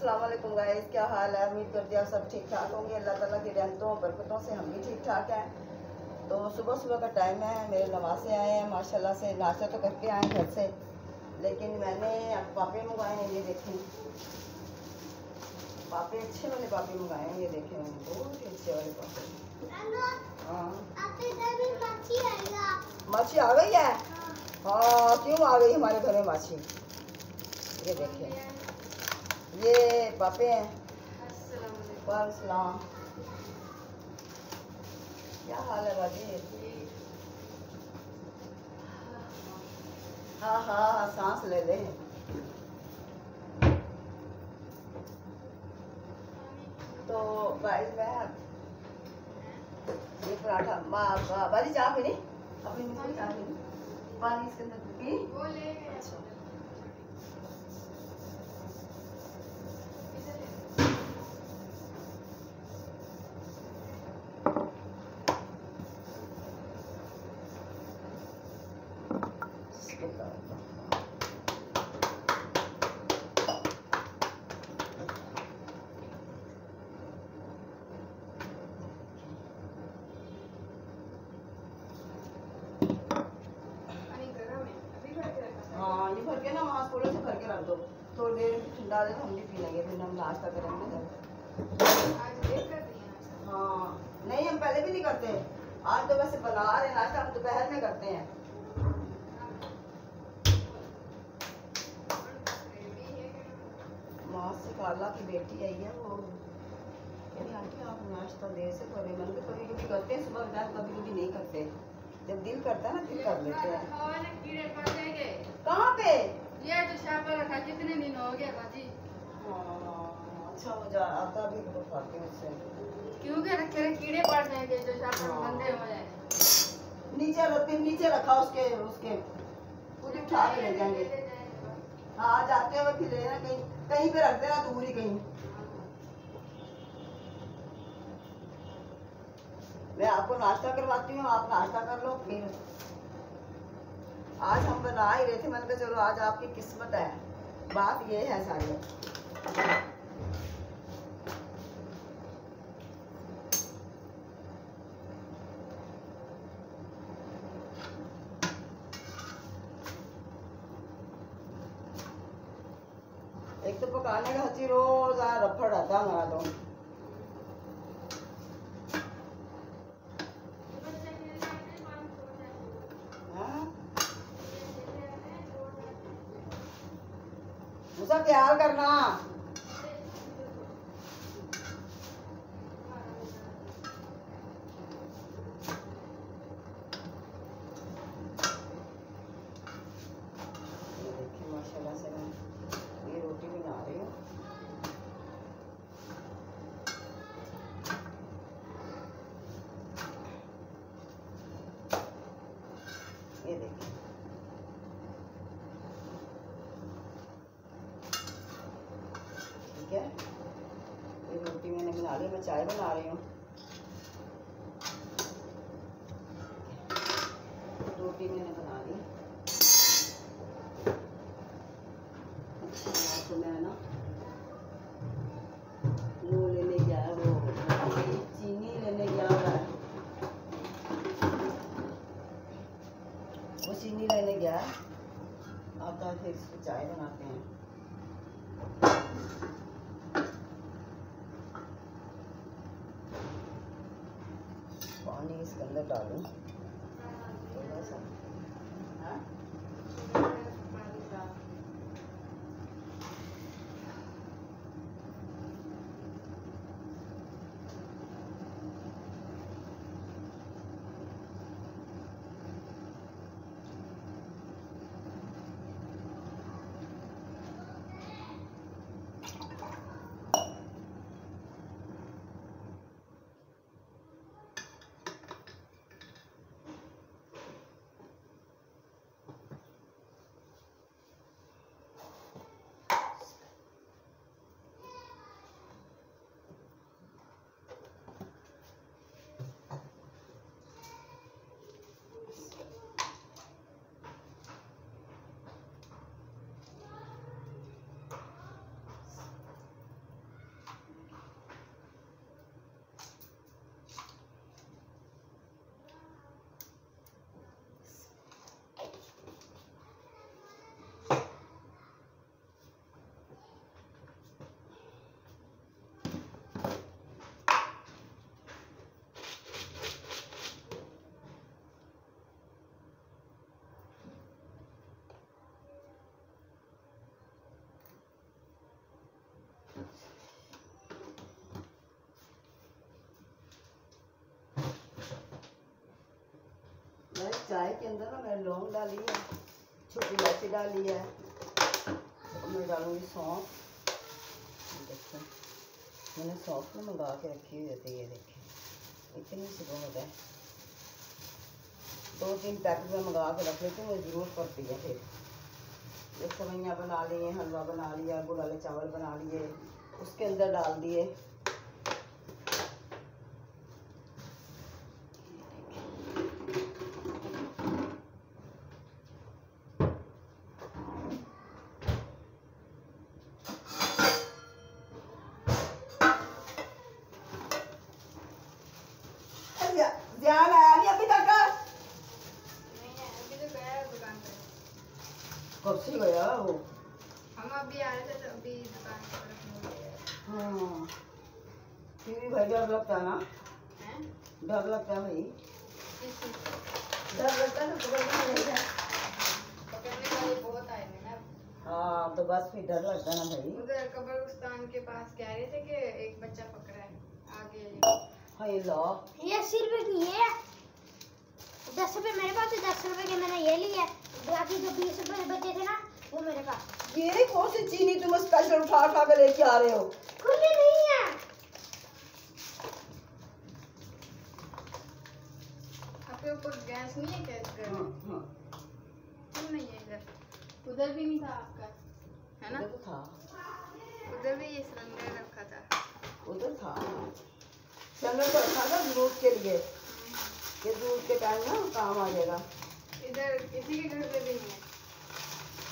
अस्सलाम वालेकुम गाइस, क्या हाल है। उम्मीद करती हूँ आप सब ठीक ठाक होंगे। अल्लाह ताला की रहमतों बरकतों से हम भी ठीक ठाक हैं। तो सुबह सुबह का टाइम है, मेरे नमाज से आए हैं माशाल्लाह से। नाश्ता तो करके आए घर से, लेकिन मैंने अब पापे मंगवाए हैं। ये देखें, पापे अच्छे वाले पापे मंगाए हैं। ये देखें, बहुत ही अच्छे वाले पापे। हाँ, माछी आ गई है। हाँ, क्यों आ गई हमारे घर में माछी। ये देखें, ये पापे हैं। वालेकुम, क्या हाल है बाजी। हाँ हाँ हाँ, सांस ले ले। तो गाइस मैं ये पराठा बाजी चाय पीनी अपनी मिस्टर चाय पीनी, पानी इसके अंदर पी। अच्छा, हाँ ये भर के ना वहाँ थोड़े से भर के रख दो, थोड़ी देर में ठंडा दे तो हम भी पी लेंगे, फिर हम नाश्ता करेंगे जब। हाँ नहीं, हम पहले भी नहीं करते, आज तो वैसे बना रहे नाश्ता, हम दोपहर में करते हैं। माँ से खाला की बेटी आई है, वो कहती आंटी आप नाश्ता देर से करें। मैंने कहा कभी कभी करते हैं सुबह टाइम, कभी कभी नहीं करते, जब दिल करता है ना फिर कर लेते हैं। कहाँ पे ये जो शाप रखा कितने दिन हो गए बाजी। हाँ, अच्छा हो जा आता भी तो खाते हैं उससे, क्योंकि रखे कीड़े पड़ जाएंगे जो शाप गंदे हो जाए। नीचे रखा उसके उसके खुद उठा के ले जाएंगे। हाँ जाते हुए फिर लेना, कहीं कहीं पे रख देना, दूर ही कहीं। मैं आपको नाश्ता करवाती हूँ, आप नाश्ता कर लो। फिर आज हम बना ही रहे थे, मैंने कहा चलो आज आपकी किस्मत है, बात ये है सारी। एक तो पकाने का हची रोज रफड़ आता हमारा तो। उसका ख्याल करना। ये देखिए माशाल्लाह से मैं ये रोटी बना रही हूँ। ये देखिए, ठीक है, ये रोटी मैंने बना ली। मैं चाय बना रही हूँ। रोटी मैंने बना ली। तो मैं ना वो लेने गया, वो चीनी लेने गया हुआ है, वो चीनी लेने गया है। आता है फिर इसकी चाय बनाते हैं। पानी इसके अंदर डालूं थोड़ा सा। हाँ चाय के अंदर ना मैंने लौंग डाली है, छोटी इलायची डाली है, और मैं डालूंगी सौंफ। देखिए मैंने सौंफ में मंगा के रखी हुई थी, ये देखिए इतनी सी बहुत है। 2-3 पैकेट में मंगा के रख लेती हूँ, मुझे ज़रूरत पड़ती है। फिर ये सेवइयाँ बना लिए, हलवा बना लिया, गुड़ वाले चावल बना लिए, उसके अंदर डाल दिए। ध्यान आया नहीं अभी तक? नहीं है, अभी तो गया है दुकान पे। कब से गया वो? हम अभी आ रहे थे तो अभी दुकान पर। हाँ फिर भी भाई डर लगता है ना? हैं? डर लगता है भाई, किस चीज़ का? डर लगता है ना, पकड़ने पकड़ने वाले बहुत आए हैं ना। हाँ तो बस फिर डर लगता है ना भाई। उधर कब्रिस्तान के पास कह रहे थे कि एक बच्चा पकड़ा है आगे। हाय ला, ये 80 रुपए की है, 10 रुपए मेरे पास है, 10 रुपए के मैंने ये लिया, बाकी जो 20 रुपए बचे थे ना वो मेरे पास। ये कौन सी चीनी तुम स्पेशल उठा उठा के लेके आ रहे हो? खुली नहीं है। आपके ऊपर गैस नहीं है क्या इस घर में? क्यों नहीं है इधर? उधर भी नहीं था आपका, है ना? उधर तो था, उधर भी ये सिलेंडर रखा था। उधर था सिलेंडर तो रखा था जरूरत के लिए, कि जरूरत के टाइम ना काम आ जाएगा। इधर किसी के घर पे भी नहीं है।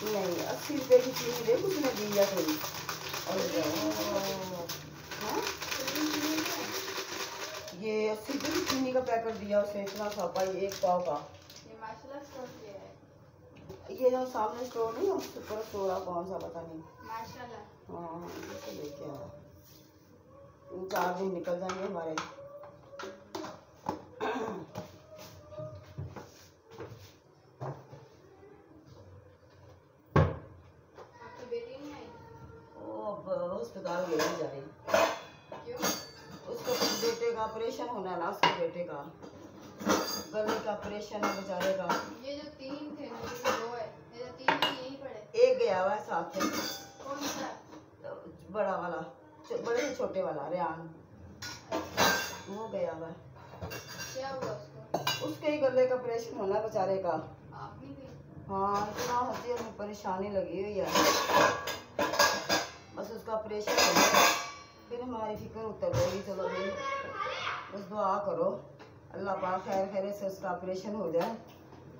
नहीं 80 रुपए की चीनी दे उसने दी है थोड़ी। और हाँ ये 80 रुपए की चीनी का पैकेट दिया उसने, इतना सा पाई, 1 पाव का। ये माशाल्लाह स्टोर किया है। ये जो सामने स्टोर नहीं है सुपर स्टोर है, कौन सा पता नहीं। माशाल्लाह। हाँ इसे लेके आया, 4 दिन निकल जाएंगे हमारे। आपकी बेटी नहीं आई? वो अब अस्पताल ले ही जाए, क्यों? उसका बेटे का ऑपरेशन होना है ना, उसके बेटे का गले का ऑपरेशन है बेचारे का। ये जो 3 थे ना, ये 2 है, ये जो 3 है यहीं पड़े। एक गया हुआ है साथ में, कौन सा? बड़ा वाला, बड़े से छोटे वाला रेहान, वो गया हुआ है। क्या हुआ उसको? उसके ही गले का ऑपरेशन होना है बेचारे का। आप नहीं गई? हाँ इतना होती है, परेशानी लगी हुई है, बस उसका ऑपरेशन हो गया फिर हमारी फिक्र उतर गई। चलो भाई बस दुआ करो अल्लाह पाक खैर खैर से उसका ऑपरेशन हो जाए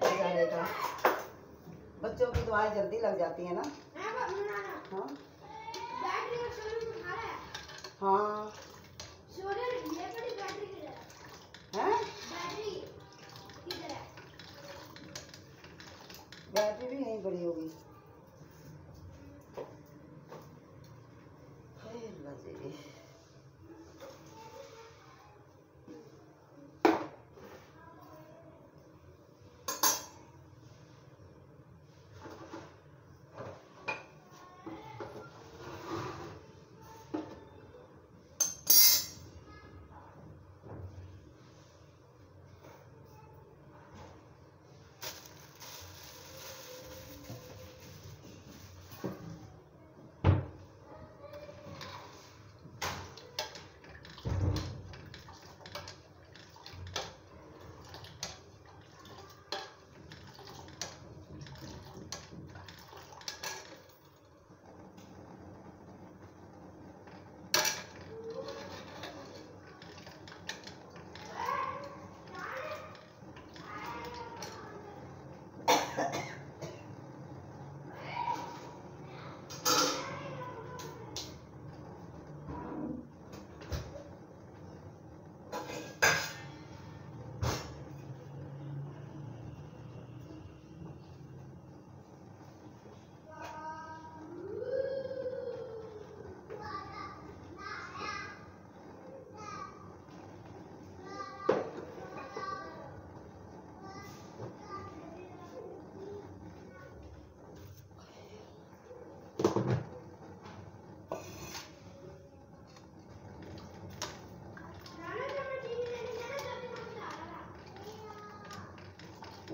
बेचारे का। बच्चों की दुआएं जल्दी लग जाती है ना। हाँ बैटरी और सोलर उठा रहा है। हाँ सोलर ये बड़ी बैटरी किधर है? हैं? बैटरी किधर है? बैटरी भी यहीं पड़ी होगी। हाय अल्लाह जी।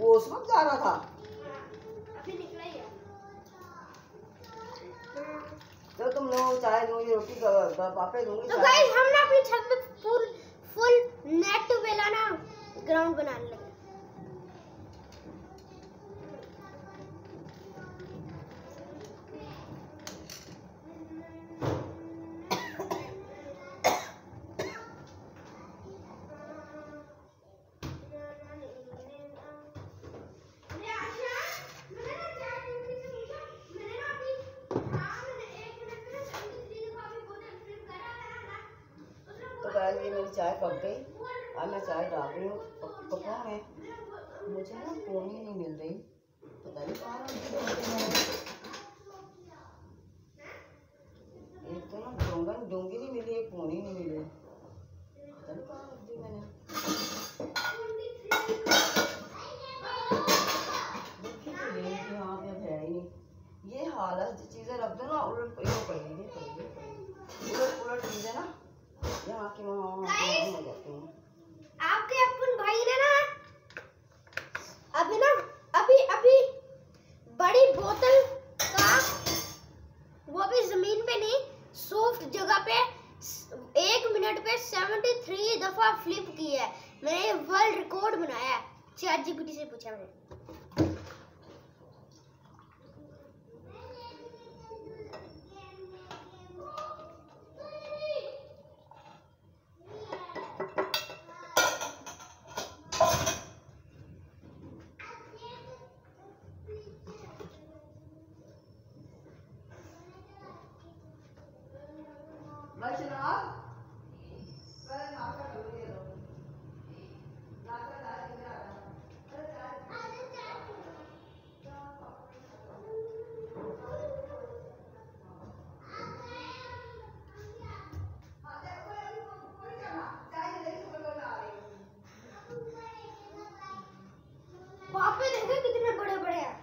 वो उस वक्त जा रहा था। अभी निकला ही है। तो तुम लोग चाय दूंगी, रोटी पापे दूंगी। तो गाइस हम ना अपनी छत पे फुल नेट वाला ना ग्राउंड बनाने लगे। गाइस ये मेरी चाय पक गई। अब मैं चाय डाल रही हूँ पकवा में। मुझे ना पोनी नहीं मिल रही, पता नहीं कहाँ रखी। एक तो ना डोंगी नहीं मिली, एक पोनी नहीं मिली, पता नहीं कहाँ रख दी मैंने। देखी तो नहीं कि हाँ पे अब है ही नहीं। ये हालत चीज़ें रख दो ना उलट पड़ेगी उलट चीज़ें ना यहाँ की वहाँ हो जाती हैं। आपके अपन भाई ने ना अभी बड़ी बोतल का, वो भी जमीन पे नहीं सॉफ्ट जगह पे 1 मिनट पे 73 दफा फ्लिप की है। मैंने वर्ल्ड रिकॉर्ड बनाया है। ChatGPT से पूछा मैंने। पापे देखो कितने बड़े बड़े हैं।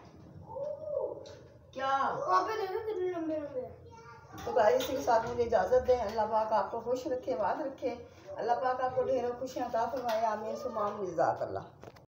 क्या पापे देखो कितने लंबे लंबे हैं। तो गाइस इसी के साथ मुझे इजाजत दें। अल्लाह पाक आपको खुश रखे, बात रखे। अल्लाह पाक आपको ढेरों खुशियां अता फरमाए। आमीन सुमा आमीन। जज़ाकल्लाह।